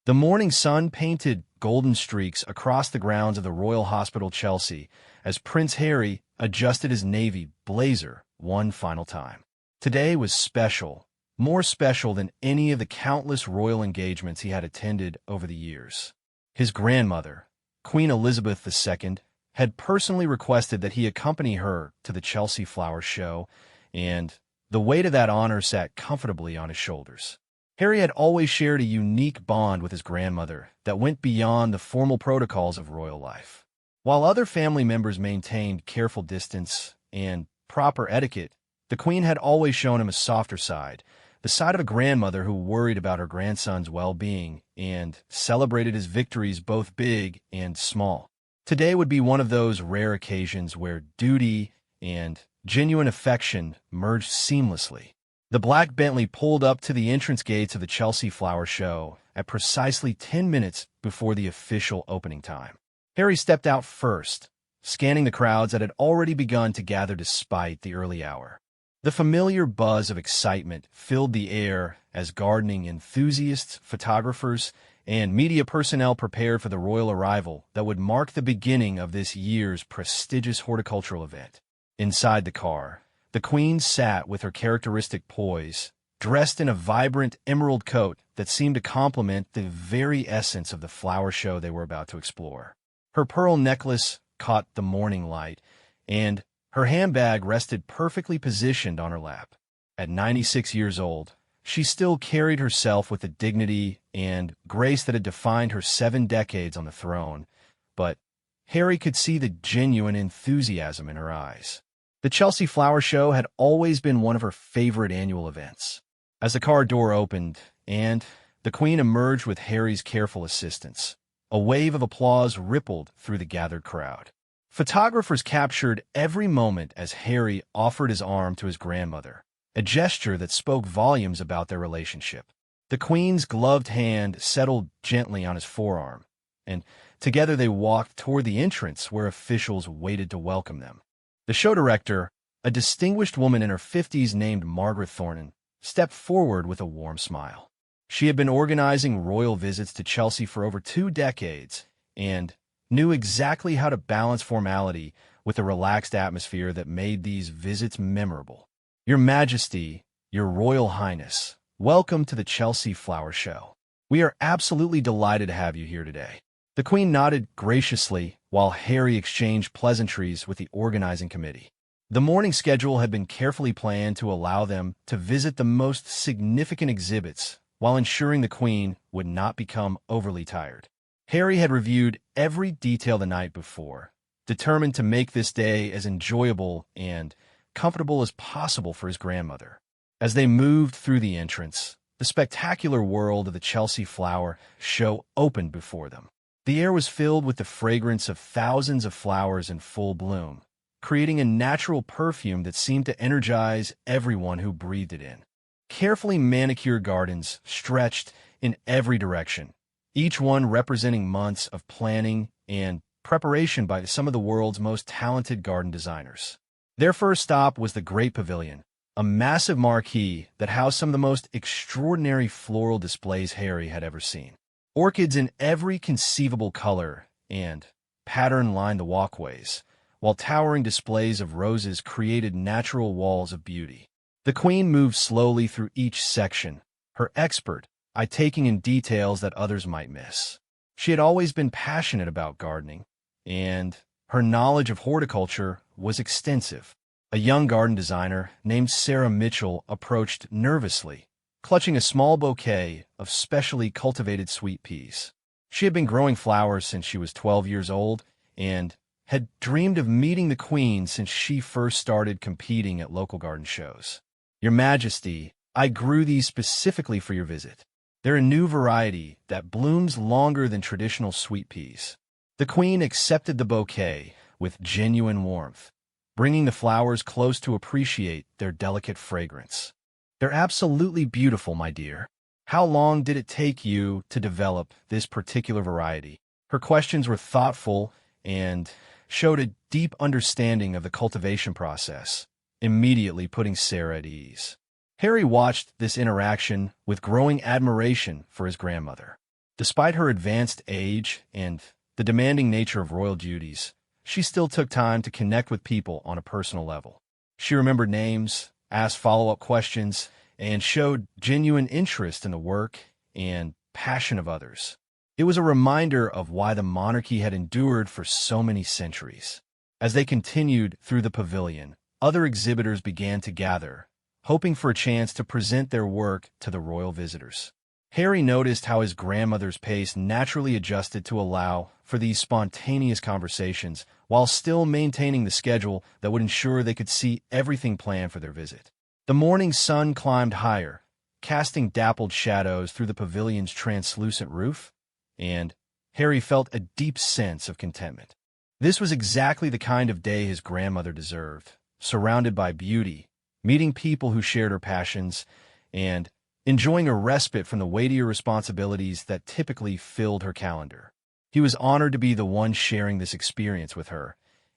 The morning sun painted golden streaks across the grounds of the Royal Hospital Chelsea as Prince Harry adjusted his navy blazer one final time. Today was special, more special than any of the countless royal engagements he had attended over the years. His grandmother, Queen Elizabeth II, had personally requested that he accompany her to the Chelsea Flower Show, and the weight of that honor sat comfortably on his shoulders. Harry had always shared a unique bond with his grandmother that went beyond the formal protocols of royal life. While other family members maintained careful distance and proper etiquette, the Queen had always shown him a softer side, the side of a grandmother who worried about her grandson's well-being and celebrated his victories both big and small. Today would be one of those rare occasions where duty and genuine affection merged seamlessly. The black Bentley pulled up to the entrance gates of the Chelsea Flower Show at precisely 10 minutes before the official opening time. Harry stepped out first, scanning the crowds that had already begun to gather despite the early hour. The familiar buzz of excitement filled the air as gardening enthusiasts, photographers, and media personnel prepared for the royal arrival that would mark the beginning of this year's prestigious horticultural event. Inside the car, the Queen sat with her characteristic poise, dressed in a vibrant emerald coat that seemed to complement the very essence of the flower show they were about to explore. Her pearl necklace caught the morning light, and her handbag rested perfectly positioned on her lap. At 96 years old, she still carried herself with the dignity and grace that had defined her 7 decades on the throne, but Harry could see the genuine enthusiasm in her eyes. The Chelsea Flower Show had always been one of her favorite annual events. As the car door opened and the Queen emerged with Harry's careful assistance, a wave of applause rippled through the gathered crowd. Photographers captured every moment as Harry offered his arm to his grandmother, a gesture that spoke volumes about their relationship. The Queen's gloved hand settled gently on his forearm, and together they walked toward the entrance where officials waited to welcome them. The show director, a distinguished woman in her 50s named Margaret Thornton, stepped forward with a warm smile. She had been organizing royal visits to Chelsea for over 2 decades and knew exactly how to balance formality with a relaxed atmosphere that made these visits memorable. Your Majesty, Your Royal Highness, welcome to the Chelsea Flower Show. We are absolutely delighted to have you here today. The Queen nodded graciously while Harry exchanged pleasantries with the organizing committee. The morning schedule had been carefully planned to allow them to visit the most significant exhibits while ensuring the Queen would not become overly tired. Harry had reviewed every detail the night before, determined to make this day as enjoyable and comfortable as possible for his grandmother. As they moved through the entrance, the spectacular world of the Chelsea Flower Show opened before them. The air was filled with the fragrance of thousands of flowers in full bloom, creating a natural perfume that seemed to energize everyone who breathed it in. Carefully manicured gardens stretched in every direction, each one representing months of planning and preparation by some of the world's most talented garden designers. Their first stop was the Great Pavilion, a massive marquee that housed some of the most extraordinary floral displays Harry had ever seen. Orchids in every conceivable color and pattern lined the walkways, while towering displays of roses created natural walls of beauty. The Queen moved slowly through each section, her expert eye taking in details that others might miss. She had always been passionate about gardening, and her knowledge of horticulture was extensive. A young garden designer named Sarah Mitchell approached nervously, clutching a small bouquet of specially cultivated sweet peas. She had been growing flowers since she was 12 years old and had dreamed of meeting the Queen since she first started competing at local garden shows. Your Majesty, I grew these specifically for your visit. They're a new variety that blooms longer than traditional sweet peas. The Queen accepted the bouquet with genuine warmth, bringing the flowers close to appreciate their delicate fragrance. They're absolutely beautiful, my dear. How long did it take you to develop this particular variety? Her questions were thoughtful and showed a deep understanding of the cultivation process, immediately putting Sarah at ease. Harry watched this interaction with growing admiration for his grandmother. Despite her advanced age and the demanding nature of royal duties, she still took time to connect with people on a personal level. She remembered names, asked follow-up questions, and showed genuine interest in the work and passion of others. It was a reminder of why the monarchy had endured for so many centuries. As they continued through the pavilion, other exhibitors began to gather, hoping for a chance to present their work to the royal visitors. Harry noticed how his grandmother's pace naturally adjusted to allow for these spontaneous conversations while still maintaining the schedule that would ensure they could see everything planned for their visit. The morning sun climbed higher, casting dappled shadows through the pavilion's translucent roof, and Harry felt a deep sense of contentment. This was exactly the kind of day his grandmother deserved, surrounded by beauty, meeting people who shared her passions, and enjoying a respite from the weightier responsibilities that typically filled her calendar. He was honored to be the one sharing this experience with her,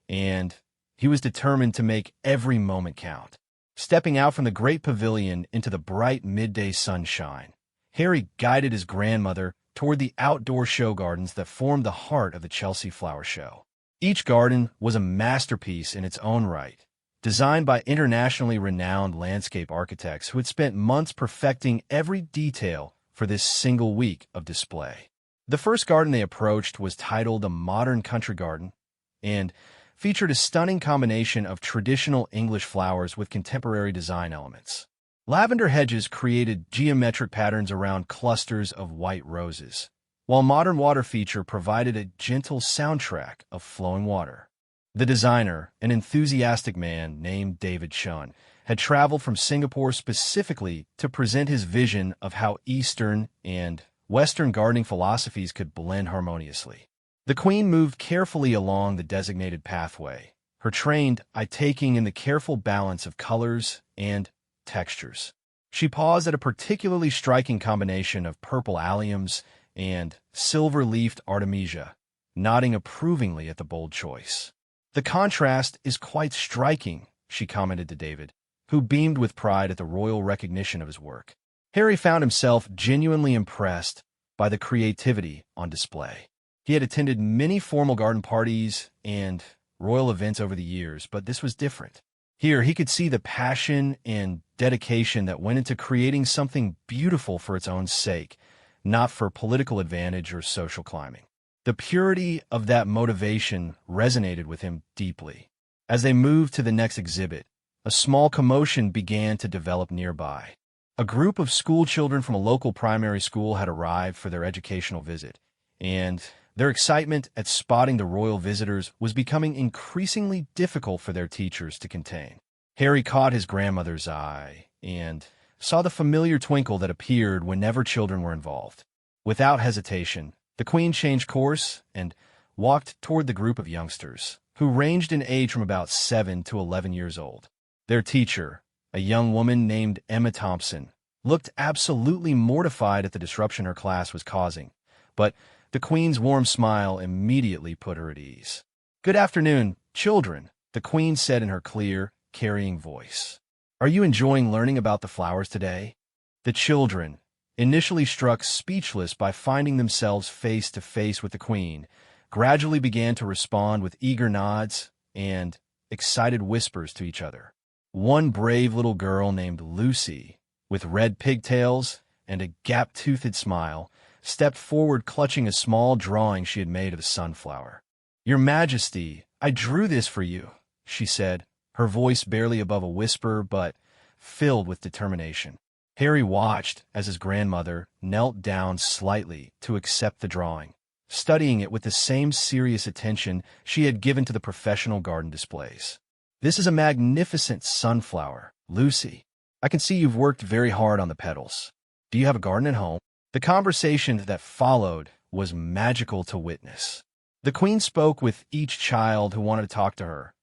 and he was determined to make every moment count. Stepping out from the great pavilion into the bright midday sunshine, Harry guided his grandmother toward the outdoor show gardens that formed the heart of the Chelsea Flower Show. Each garden was a masterpiece in its own right, designed by internationally renowned landscape architects who had spent months perfecting every detail for this single week of display. The first garden they approached was titled a Modern Country Garden and featured a stunning combination of traditional English flowers with contemporary design elements. Lavender hedges created geometric patterns around clusters of white roses, while modern water feature provided a gentle soundtrack of flowing water. The designer, an enthusiastic man named David Chun, had traveled from Singapore specifically to present his vision of how Eastern and Western gardening philosophies could blend harmoniously. The Queen moved carefully along the designated pathway, her trained eye taking in the careful balance of colors and textures. She paused at a particularly striking combination of purple alliums and silver-leafed artemisia, nodding approvingly at the bold choice. "The contrast is quite striking," she commented to David, who beamed with pride at the royal recognition of his work. Harry found himself genuinely impressed by the creativity on display. He had attended many formal garden parties and royal events over the years, but this was different. Here, he could see the passion and dedication that went into creating something beautiful for its own sake, not for political advantage or social climbing. The purity of that motivation resonated with him deeply. As they moved to the next exhibit, a small commotion began to develop nearby. A group of school children from a local primary school had arrived for their educational visit, and their excitement at spotting the royal visitors was becoming increasingly difficult for their teachers to contain. Harry caught his grandmother's eye and saw the familiar twinkle that appeared whenever children were involved. Without hesitation, the Queen changed course and walked toward the group of youngsters, who ranged in age from about 7 to 11 years old. Their teacher, a young woman named Emma Thompson, looked absolutely mortified at the disruption her class was causing, but the Queen's warm smile immediately put her at ease. "Good afternoon, children," the Queen said in her clear, carrying voice. "Are you enjoying learning about the flowers today?" The children, initially struck speechless by finding themselves face to face with the Queen, gradually began to respond with eager nods and excited whispers to each other. One brave little girl named Lucy, with red pigtails and a gap-toothed smile, stepped forward clutching a small drawing she had made of a sunflower. "Your Majesty, I drew this for you," she said, her voice barely above a whisper but filled with determination. Harry watched as his grandmother knelt down slightly to accept the drawing, studying it with the same serious attention she had given to the professional garden displays. "This is a magnificent sunflower, Lucy. I can see you've worked very hard on the petals. Do you have a garden at home?" The conversation that followed was magical to witness. The Queen spoke with each child who wanted to talk to her,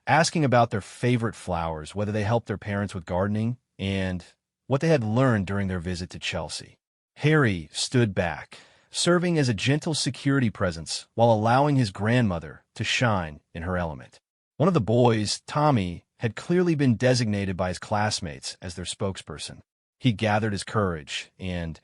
asking about their favorite flowers, whether they helped their parents with gardening, and what they had learned during their visit to Chelsea. Harry stood back, serving as a gentle security presence while allowing his grandmother to shine in her element. One of the boys, Tommy, had clearly been designated by his classmates as their spokesperson. He gathered his courage and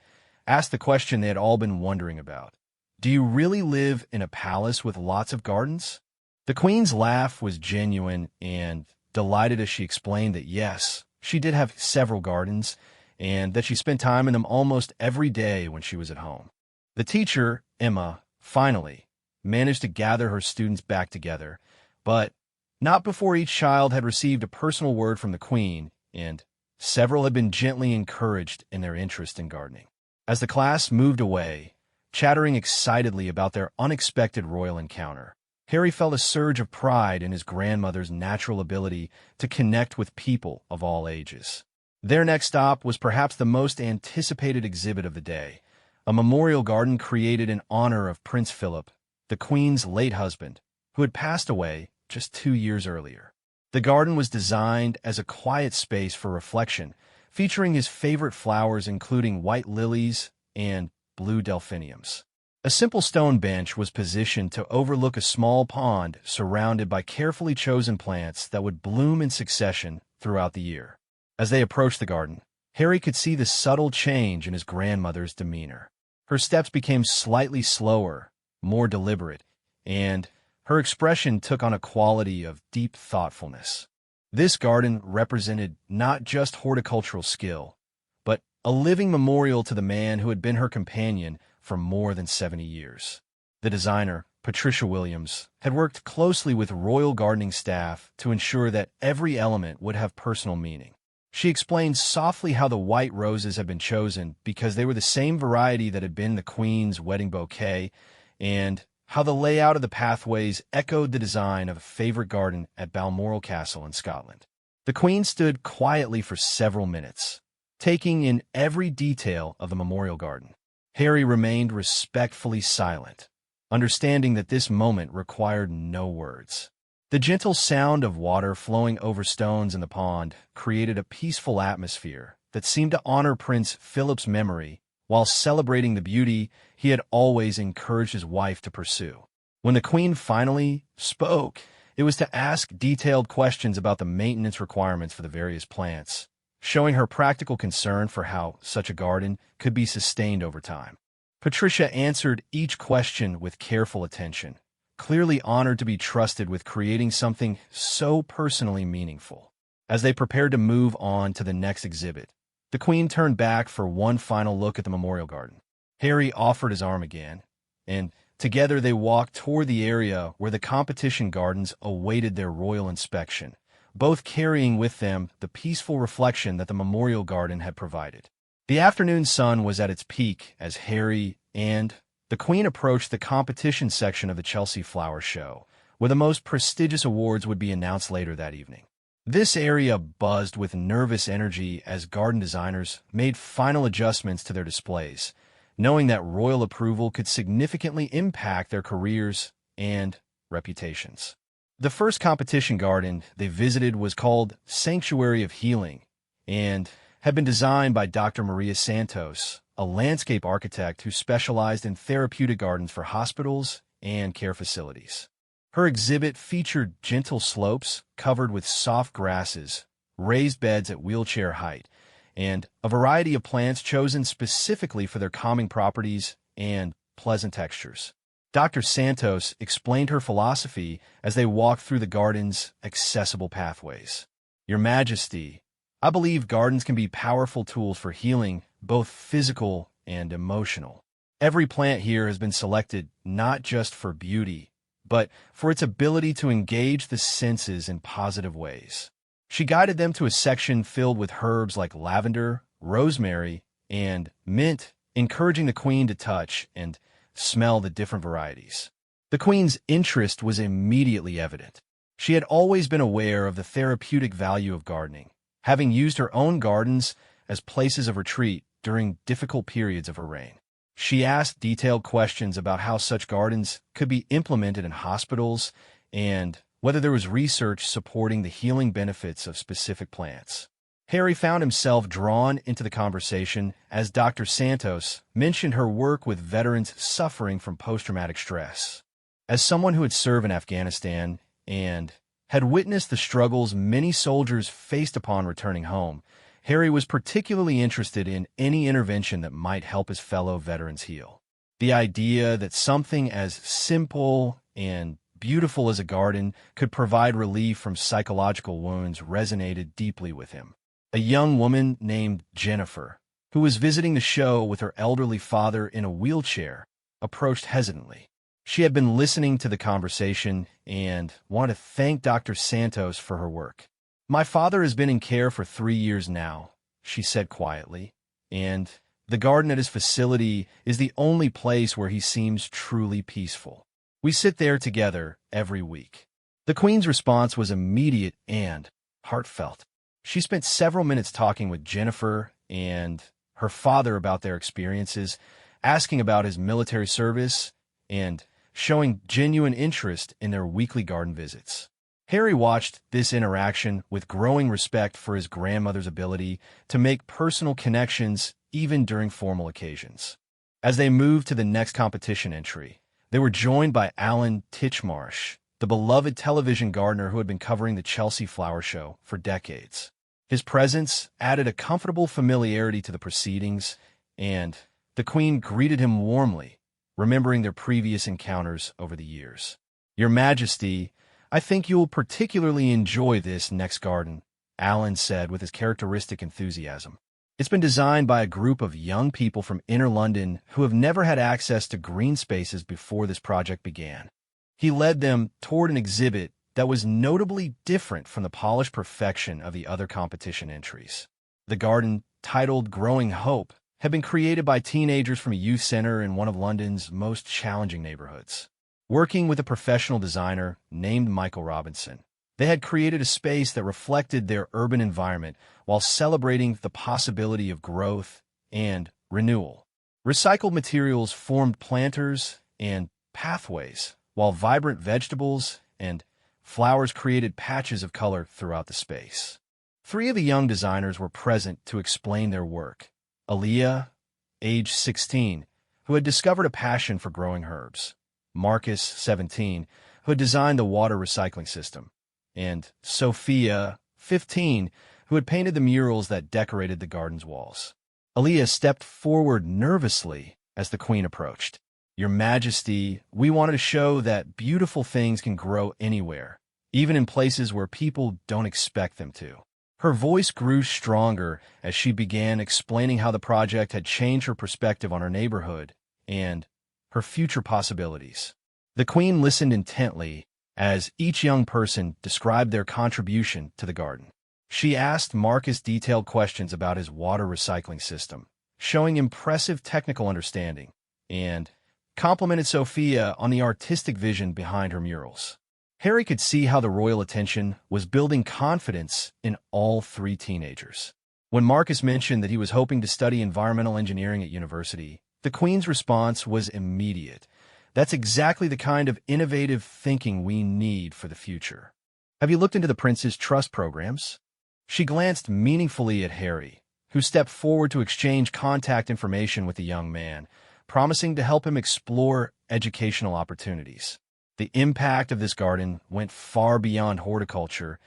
asked the question they had all been wondering about. "Do you really live in a palace with lots of gardens?" The queen's laugh was genuine and delighted as she explained that yes, she did have several gardens, and that she spent time in them almost every day when she was at home. The teacher, Emma, finally managed to gather her students back together, but not before each child had received a personal word from the queen, and several had been gently encouraged in their interest in gardening. As the class moved away, chattering excitedly about their unexpected royal encounter, Harry felt a surge of pride in his grandmother's natural ability to connect with people of all ages. Their next stop was perhaps the most anticipated exhibit of the day, a memorial garden created in honor of Prince Philip, the Queen's late husband, who had passed away just 2 years earlier. The garden was designed as a quiet space for reflection, featuring his favorite flowers including white lilies and blue delphiniums. A simple stone bench was positioned to overlook a small pond surrounded by carefully chosen plants that would bloom in succession throughout the year. As they approached the garden, Harry could see the subtle change in his grandmother's demeanor. Her steps became slightly slower, more deliberate, and her expression took on a quality of deep thoughtfulness. This garden represented not just horticultural skill, but a living memorial to the man who had been her companion for more than 70 years. The designer, Patricia Williams, had worked closely with royal gardening staff to ensure that every element would have personal meaning. She explained softly how the white roses had been chosen because they were the same variety that had been the Queen's wedding bouquet, and how the layout of the pathways echoed the design of a favorite garden at Balmoral Castle in Scotland. The Queen stood quietly for several minutes, taking in every detail of the memorial garden. Harry remained respectfully silent, understanding that this moment required no words. The gentle sound of water flowing over stones in the pond created a peaceful atmosphere that seemed to honor Prince Philip's memory while celebrating the beauty he had always encouraged his wife to pursue. When the Queen finally spoke, it was to ask detailed questions about the maintenance requirements for the various plants, showing her practical concern for how such a garden could be sustained over time. Patricia answered each question with careful attention, clearly honored to be trusted with creating something so personally meaningful. As they prepared to move on to the next exhibit, the Queen turned back for one final look at the memorial garden. Harry offered his arm again, and together they walked toward the area where the competition gardens awaited their royal inspection, both carrying with them the peaceful reflection that the memorial garden had provided. The afternoon sun was at its peak as Harry and the Queen approached the competition section of the Chelsea Flower Show, where the most prestigious awards would be announced later that evening. This area buzzed with nervous energy as garden designers made final adjustments to their displays, knowing that royal approval could significantly impact their careers and reputations. The first competition garden they visited was called Sanctuary of Healing and had been designed by Dr. Maria Santos, a landscape architect who specialized in therapeutic gardens for hospitals and care facilities. Her exhibit featured gentle slopes covered with soft grasses, raised beds at wheelchair height, and a variety of plants chosen specifically for their calming properties and pleasant textures. Dr. Santos explained her philosophy as they walked through the garden's accessible pathways. "Your Majesty, I believe gardens can be powerful tools for healing, both physical and emotional. Every plant here has been selected not just for beauty, but for its ability to engage the senses in positive ways." She guided them to a section filled with herbs like lavender, rosemary, and mint, encouraging the Queen to touch and smell the different varieties. The Queen's interest was immediately evident. She had always been aware of the therapeutic value of gardening, having used her own gardens as places of retreat during difficult periods of her reign. She asked detailed questions about how such gardens could be implemented in hospitals and whether there was research supporting the healing benefits of specific plants. Harry found himself drawn into the conversation as Dr. Santos mentioned her work with veterans suffering from post-traumatic stress. As someone who had served in Afghanistan and had witnessed the struggles many soldiers faced upon returning home, Harry was particularly interested in any intervention that might help his fellow veterans heal. The idea that something as simple and beautiful as a garden could provide relief from psychological wounds resonated deeply with him. A young woman named Jennifer, who was visiting the show with her elderly father in a wheelchair, approached hesitantly. She had been listening to the conversation and wanted to thank Dr. Santos for her work. "My father has been in care for 3 years now," she said quietly, "and the garden at his facility is the only place where he seems truly peaceful. We sit there together every week." The Queen's response was immediate and heartfelt. She spent several minutes talking with Jennifer and her father about their experiences, asking about his military service, and showing genuine interest in their weekly garden visits. Harry watched this interaction with growing respect for his grandmother's ability to make personal connections even during formal occasions. As they moved to the next competition entry, they were joined by Alan Titchmarsh, the beloved television gardener who had been covering the Chelsea Flower Show for decades. His presence added a comfortable familiarity to the proceedings, and the Queen greeted him warmly, remembering their previous encounters over the years. "Your Majesty, I think you will particularly enjoy this next garden," Alan said with his characteristic enthusiasm. "It's been designed by a group of young people from inner London who have never had access to green spaces before this project began." He led them toward an exhibit that was notably different from the polished perfection of the other competition entries. The garden, titled Growing Hope, had been created by teenagers from a youth center in one of London's most challenging neighborhoods. Working with a professional designer named Michael Robinson, they had created a space that reflected their urban environment while celebrating the possibility of growth and renewal. Recycled materials formed planters and pathways, while vibrant vegetables and flowers created patches of color throughout the space. 3 of the young designers were present to explain their work. Aaliyah, age 16, who had discovered a passion for growing herbs. Marcus, 17, who had designed the water recycling system. And Sophia, 15, who had painted the murals that decorated the garden's walls. Aaliyah stepped forward nervously as the Queen approached. "Your Majesty, we wanted to show that beautiful things can grow anywhere, even in places where people don't expect them to." Her voice grew stronger as she began explaining how the project had changed her perspective on her neighborhood and her future possibilities. The Queen listened intently as each young person described their contribution to the garden. She asked Marcus detailed questions about his water recycling system, showing impressive technical understanding, and complimented Sophia on the artistic vision behind her murals. Harry could see how the royal attention was building confidence in all 3 teenagers. When Marcus mentioned that he was hoping to study environmental engineering at university, the Queen's response was immediate. "That's exactly the kind of innovative thinking we need for the future. Have you looked into the Prince's trust programs?" She glanced meaningfully at Harry, who stepped forward to exchange contact information with the young man, promising to help him explore educational opportunities. The impact of this garden went far beyond horticulture,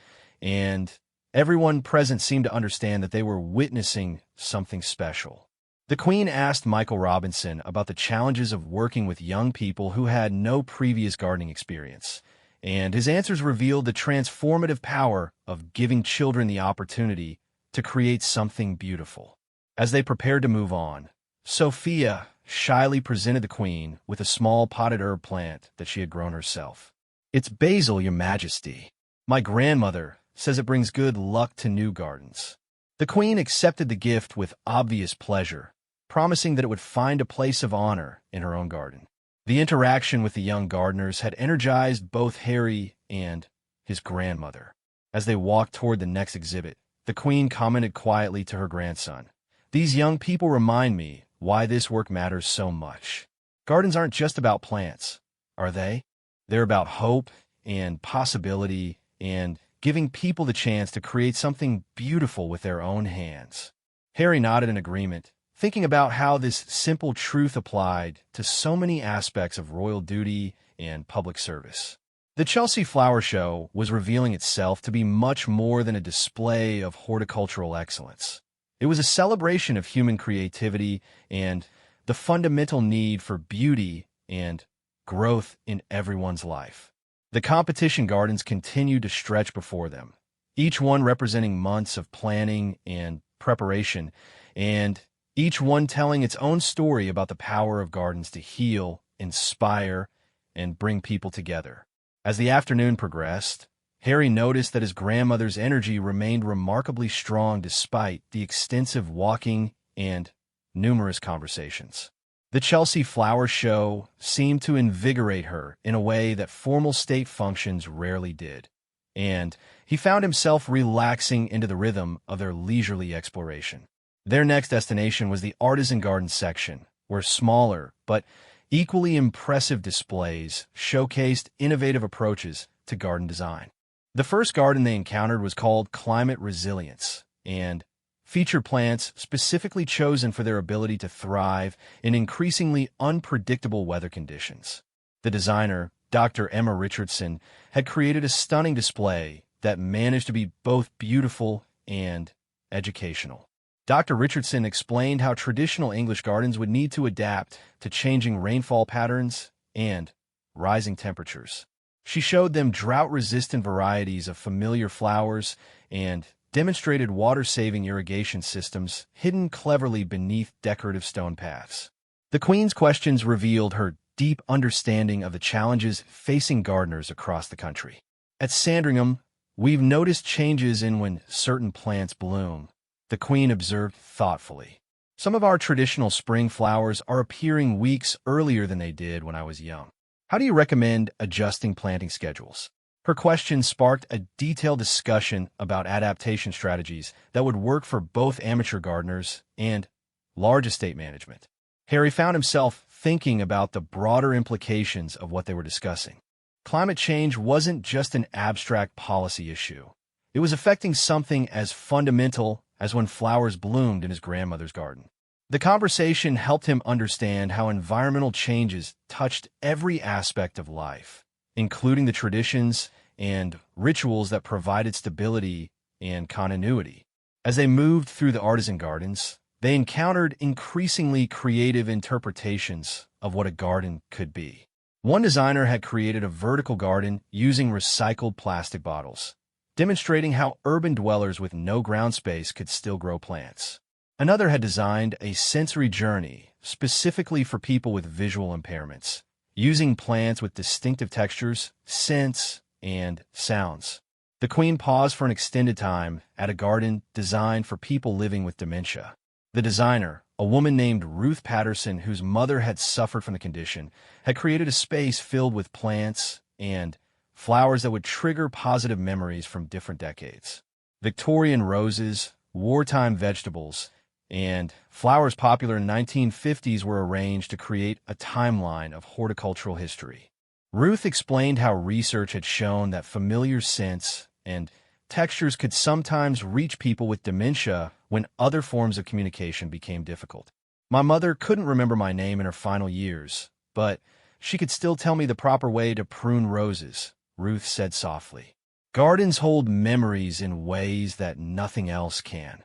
and everyone present seemed to understand that they were witnessing something special. The Queen asked Michael Robinson about the challenges of working with young people who had no previous gardening experience, and his answers revealed the transformative power of giving children the opportunity to create something beautiful. As they prepared to move on, Sophia shyly presented the Queen with a small potted herb plant that she had grown herself. "It's basil, Your Majesty. My grandmother says it brings good luck to new gardens." The Queen accepted the gift with obvious pleasure, promising that it would find a place of honor in her own garden. The interaction with the young gardeners had energized both Harry and his grandmother. As they walked toward the next exhibit, the Queen commented quietly to her grandson, "These young people remind me why this work matters so much. Gardens aren't just about plants, are they? They're about hope and possibility and giving people the chance to create something beautiful with their own hands." Harry nodded in agreement, thinking about how this simple truth applied to so many aspects of royal duty and public service. The Chelsea Flower Show was revealing itself to be much more than a display of horticultural excellence. It was a celebration of human creativity and the fundamental need for beauty and growth in everyone's life. The competition gardens continued to stretch before them, each one representing months of planning and preparation, and each one telling its own story about the power of gardens to heal, inspire, and bring people together. As the afternoon progressed, Harry noticed that his grandmother's energy remained remarkably strong despite the extensive walking and numerous conversations. The Chelsea Flower Show seemed to invigorate her in a way that formal state functions rarely did, and he found himself relaxing into the rhythm of their leisurely exploration. Their next destination was the artisan garden section, where smaller but equally impressive displays showcased innovative approaches to garden design. The first garden they encountered was called Climate Resilience and featured plants specifically chosen for their ability to thrive in increasingly unpredictable weather conditions. The designer, Dr. Emma Richardson, had created a stunning display that managed to be both beautiful and educational. Dr. Richardson explained how traditional English gardens would need to adapt to changing rainfall patterns and rising temperatures. She showed them drought-resistant varieties of familiar flowers and demonstrated water-saving irrigation systems hidden cleverly beneath decorative stone paths. The Queen's questions revealed her deep understanding of the challenges facing gardeners across the country. At Sandringham, we've noticed changes in when certain plants bloom, the Queen observed thoughtfully. Some of our traditional spring flowers are appearing weeks earlier than they did when I was young. How do you recommend adjusting planting schedules? Her question sparked a detailed discussion about adaptation strategies that would work for both amateur gardeners and large estate management. Harry found himself thinking about the broader implications of what they were discussing. Climate change wasn't just an abstract policy issue. It was affecting something as fundamental as when flowers bloomed in his grandmother's garden. The conversation helped him understand how environmental changes touched every aspect of life, including the traditions and rituals that provided stability and continuity. As they moved through the artisan gardens, they encountered increasingly creative interpretations of what a garden could be. One designer had created a vertical garden using recycled plastic bottles, demonstrating how urban dwellers with no ground space could still grow plants. Another had designed a sensory journey specifically for people with visual impairments, using plants with distinctive textures, scents, and sounds. The Queen paused for an extended time at a garden designed for people living with dementia. The designer, a woman named Ruth Patterson, whose mother had suffered from the condition, had created a space filled with plants and flowers that would trigger positive memories from different decades. Victorian roses, wartime vegetables, and flowers popular in the 1950s were arranged to create a timeline of horticultural history. Ruth explained how research had shown that familiar scents and textures could sometimes reach people with dementia when other forms of communication became difficult. My mother couldn't remember my name in her final years, but she could still tell me the proper way to prune roses, Ruth said softly. Gardens hold memories in ways that nothing else can.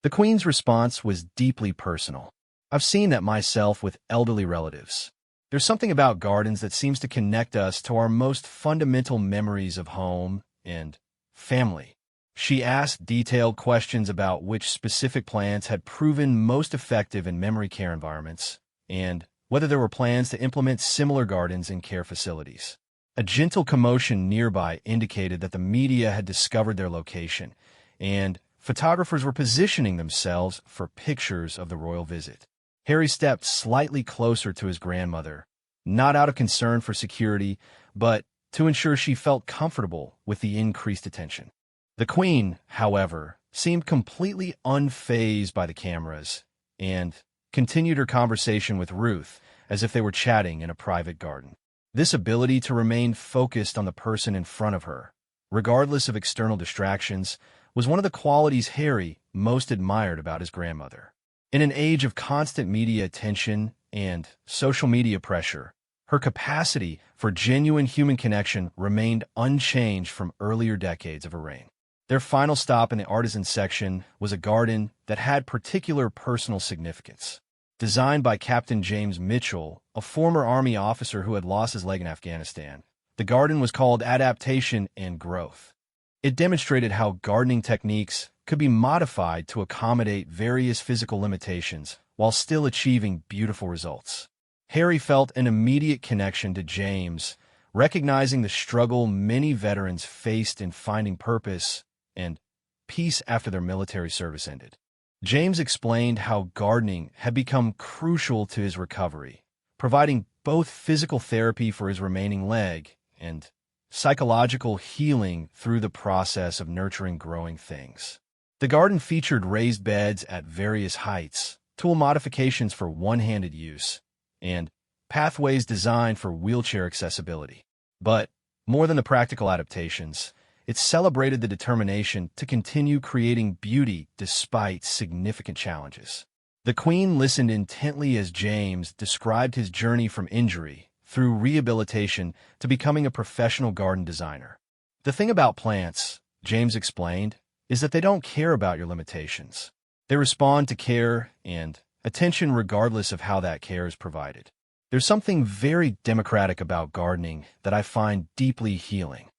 The Queen's response was deeply personal. I've seen that myself with elderly relatives. There's something about gardens that seems to connect us to our most fundamental memories of home and family. She asked detailed questions about which specific plants had proven most effective in memory care environments and whether there were plans to implement similar gardens in care facilities. A gentle commotion nearby indicated that the media had discovered their location, and photographers were positioning themselves for pictures of the royal visit. Harry stepped slightly closer to his grandmother, not out of concern for security, but to ensure she felt comfortable with the increased attention. The Queen, however, seemed completely unfazed by the cameras and continued her conversation with Ruth as if they were chatting in a private garden. This ability to remain focused on the person in front of her, regardless of external distractions, was one of the qualities Harry most admired about his grandmother. In an age of constant media attention and social media pressure, her capacity for genuine human connection remained unchanged from earlier decades of her reign. Their final stop in the artisan section was a garden that had particular personal significance. Designed by Captain James Mitchell, a former Army officer who had lost his leg in Afghanistan, the garden was called Adaptation and Growth. It demonstrated how gardening techniques could be modified to accommodate various physical limitations while still achieving beautiful results. Harry felt an immediate connection to James, recognizing the struggle many veterans faced in finding purpose and peace after their military service ended. James explained how gardening had become crucial to his recovery, providing both physical therapy for his remaining leg and psychological healing through the process of nurturing growing things. The garden featured raised beds at various heights, tool modifications for one-handed use, and pathways designed for wheelchair accessibility. But more than the practical adaptations, it celebrated the determination to continue creating beauty despite significant challenges. The Queen listened intently as James described his journey from injury through rehabilitation to becoming a professional garden designer. The thing about plants, James explained, is that they don't care about your limitations. They respond to care and attention regardless of how that care is provided. There's something very democratic about gardening that I find deeply healing.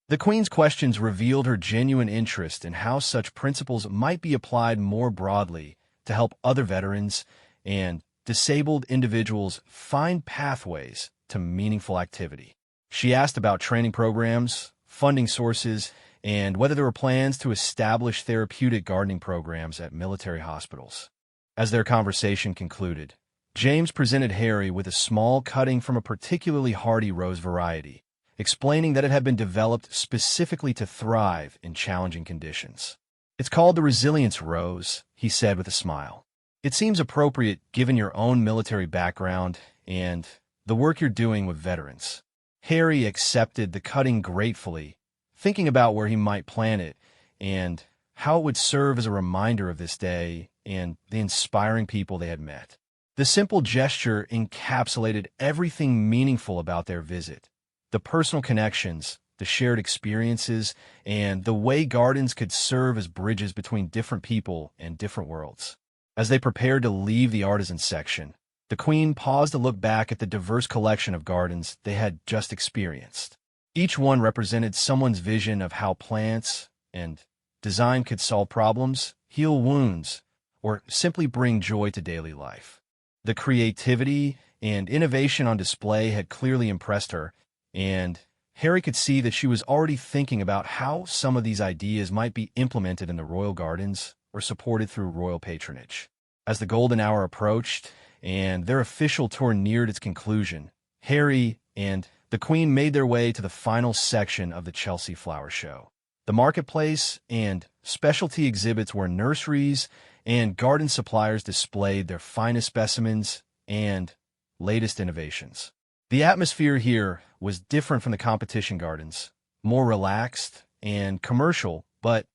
The Queen's questions revealed her genuine interest in how such principles might be applied more broadly to help other veterans and disabled individuals find pathways to meaningful activity. She asked about training programs, funding sources, and whether there were plans to establish therapeutic gardening programs at military hospitals. As their conversation concluded, James presented Harry with a small cutting from a particularly hardy rose variety, explaining that it had been developed specifically to thrive in challenging conditions. "It's called the Resilience Rose," he said with a smile. "It seems appropriate given your own military background and the work you're doing with veterans." Harry accepted the cutting gratefully, thinking about where he might plant it and how it would serve as a reminder of this day and the inspiring people they had met. The simple gesture encapsulated everything meaningful about their visit: the personal connections, the shared experiences, and the way gardens could serve as bridges between different people and different worlds. As they prepared to leave the artisan section, the Queen paused to look back at the diverse collection of gardens they had just experienced. Each one represented someone's vision of how plants and design could solve problems, heal wounds, or simply bring joy to daily life. The creativity and innovation on display had clearly impressed her, and Harry could see that she was already thinking about how some of these ideas might be implemented in the royal gardens or supported through royal patronage. As the golden hour approached and their official tour neared its conclusion, Harry and the Queen made their way to the final section of the Chelsea Flower Show. The marketplace and specialty exhibits where nurseries and garden suppliers displayed their finest specimens and latest innovations. The atmosphere here was different from the competition gardens, more relaxed and commercial, but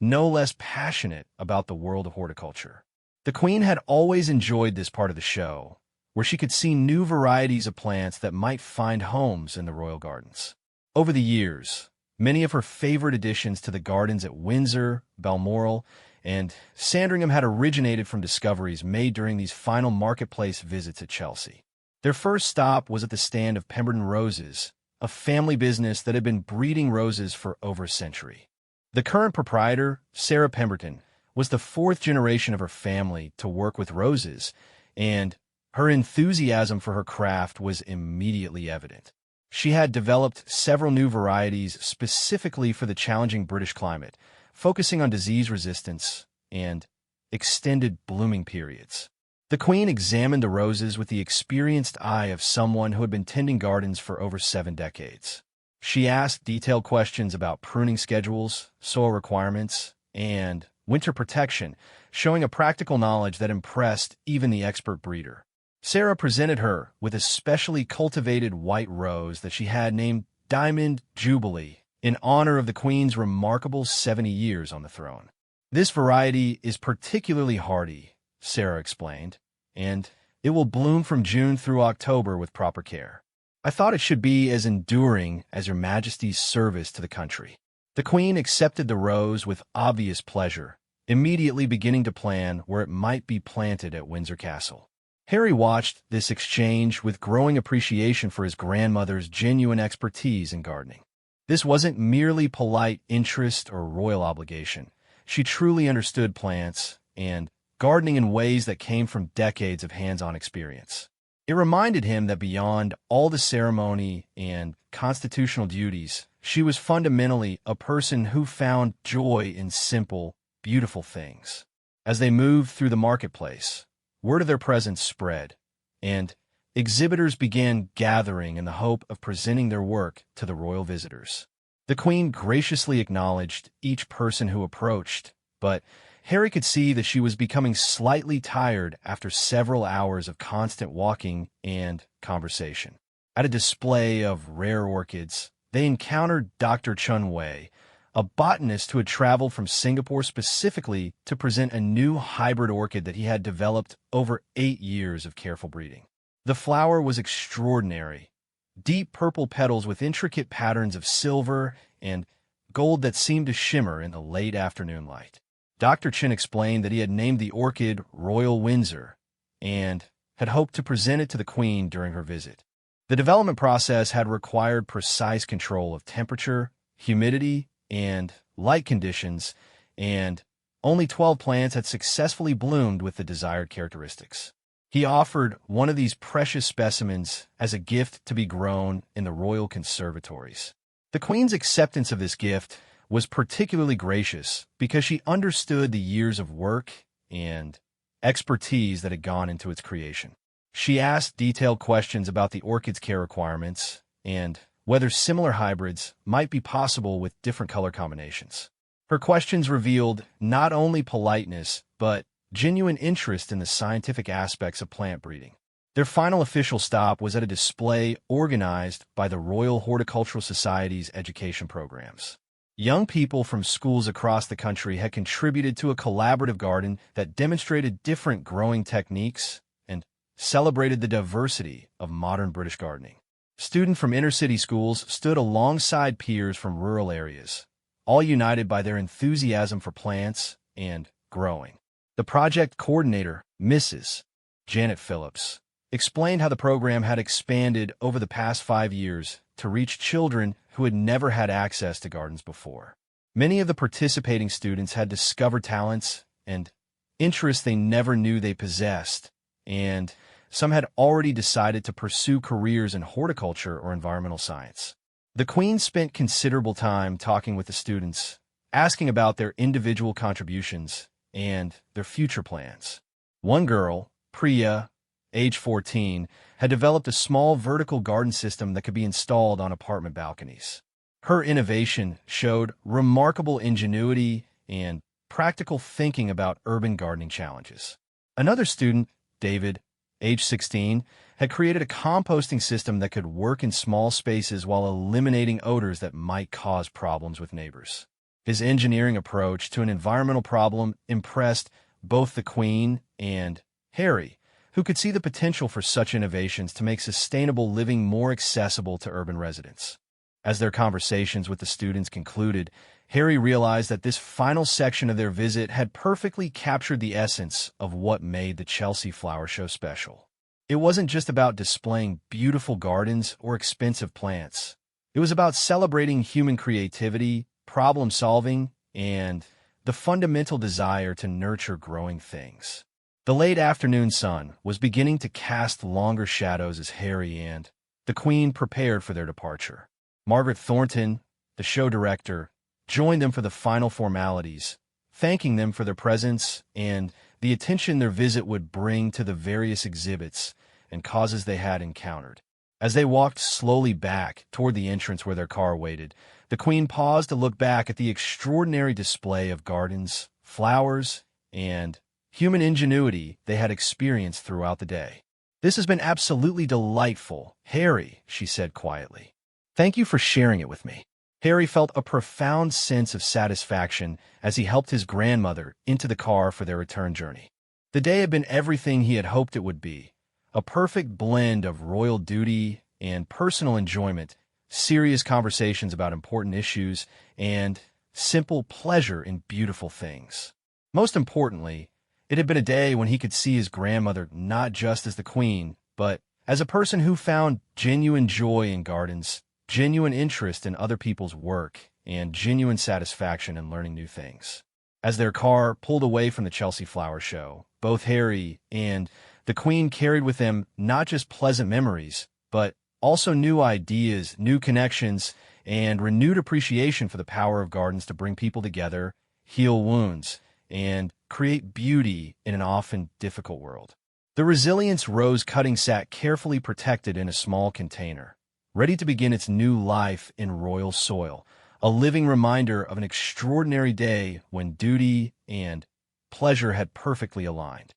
no less passionate about the world of horticulture. The Queen had always enjoyed this part of the show, where she could see new varieties of plants that might find homes in the royal gardens. Over the years, many of her favorite additions to the gardens at Windsor, Balmoral, and Sandringham had originated from discoveries made during these final marketplace visits at Chelsea. Their first stop was at the stand of Pemberton Roses, a family business that had been breeding roses for over a century. The current proprietor, Sarah Pemberton, was the fourth generation of her family to work with roses, and her enthusiasm for her craft was immediately evident. She had developed several new varieties specifically for the challenging British climate, focusing on disease resistance and extended blooming periods. The Queen examined the roses with the experienced eye of someone who had been tending gardens for over 7 decades. She asked detailed questions about pruning schedules, soil requirements, and winter protection, showing a practical knowledge that impressed even the expert breeder. Sarah presented her with a specially cultivated white rose that she had named Diamond Jubilee in honor of the Queen's remarkable 70 years on the throne. "This variety is particularly hardy," Sarah explained, "and it will bloom from June through October with proper care. I thought it should be as enduring as Your Majesty's service to the country." The Queen accepted the rose with obvious pleasure, immediately beginning to plan where it might be planted at Windsor Castle. Harry watched this exchange with growing appreciation for his grandmother's genuine expertise in gardening. This wasn't merely polite interest or royal obligation. She truly understood plants and gardening in ways that came from decades of hands-on experience. It reminded him that beyond all the ceremony and constitutional duties, she was fundamentally a person who found joy in simple, beautiful things. As they moved through the marketplace, word of their presence spread, and exhibitors began gathering in the hope of presenting their work to the royal visitors. The Queen graciously acknowledged each person who approached, but Harry could see that she was becoming slightly tired after several hours of constant walking and conversation. At a display of rare orchids, they encountered Dr. Chun Wei, a botanist who had traveled from Singapore specifically to present a new hybrid orchid that he had developed over 8 years of careful breeding. The flower was extraordinary, deep purple petals with intricate patterns of silver and gold that seemed to shimmer in the late afternoon light. Dr. Chin explained that he had named the orchid Royal Windsor and had hoped to present it to the Queen during her visit. The development process had required precise control of temperature, humidity, and light conditions, and only 12 plants had successfully bloomed with the desired characteristics. He offered one of these precious specimens as a gift to be grown in the royal conservatories. The Queen's acceptance of this gift was particularly gracious because she understood the years of work and expertise that had gone into its creation. She asked detailed questions about the orchid's care requirements and whether similar hybrids might be possible with different color combinations. Her questions revealed not only politeness, but genuine interest in the scientific aspects of plant breeding. Their final official stop was at a display organized by the Royal Horticultural Society's education programs. Young people from schools across the country had contributed to a collaborative garden that demonstrated different growing techniques and celebrated the diversity of modern British gardening. Students from inner-city schools stood alongside peers from rural areas, all united by their enthusiasm for plants and growing. The project coordinator, Mrs. Janet Phillips, explained how the program had expanded over the past 5 years to reach children who had never had access to gardens before. Many of the participating students had discovered talents and interests they never knew they possessed, and some had already decided to pursue careers in horticulture or environmental science. The Queen spent considerable time talking with the students, asking about their individual contributions and their future plans. One girl, Priya, age 14, had developed a small vertical garden system that could be installed on apartment balconies. Her innovation showed remarkable ingenuity and practical thinking about urban gardening challenges. Another student, David, age 16, had created a composting system that could work in small spaces while eliminating odors that might cause problems with neighbors. His engineering approach to an environmental problem impressed both the Queen and Harry, who could see the potential for such innovations to make sustainable living more accessible to urban residents. As their conversations with the students concluded, Harry realized that this final section of their visit had perfectly captured the essence of what made the Chelsea Flower Show special. It wasn't just about displaying beautiful gardens or expensive plants. It was about celebrating human creativity, problem-solving, and the fundamental desire to nurture growing things. The late afternoon sun was beginning to cast longer shadows as Harry and the Queen prepared for their departure. Margaret Thornton, the show director, joined them for the final formalities, thanking them for their presence and the attention their visit would bring to the various exhibits and causes they had encountered. As they walked slowly back toward the entrance where their car waited, the Queen paused to look back at the extraordinary display of gardens, flowers, and human ingenuity they had experienced throughout the day. "This has been absolutely delightful, Harry," she said quietly. "Thank you for sharing it with me." Harry felt a profound sense of satisfaction as he helped his grandmother into the car for their return journey. The day had been everything he had hoped it would be, a perfect blend of royal duty and personal enjoyment, serious conversations about important issues, and simple pleasure in beautiful things. Most importantly, it had been a day when he could see his grandmother not just as the queen, but as a person who found genuine joy in gardens, genuine interest in other people's work, and genuine satisfaction in learning new things. As their car pulled away from the Chelsea Flower Show, both Harry and the Queen carried with them not just pleasant memories, but also new ideas, new connections, and renewed appreciation for the power of gardens to bring people together, heal wounds, and create beauty in an often difficult world. The Resilience rose cutting sat carefully protected in a small container, ready to begin its new life in royal soil, a living reminder of an extraordinary day when duty and pleasure had perfectly aligned.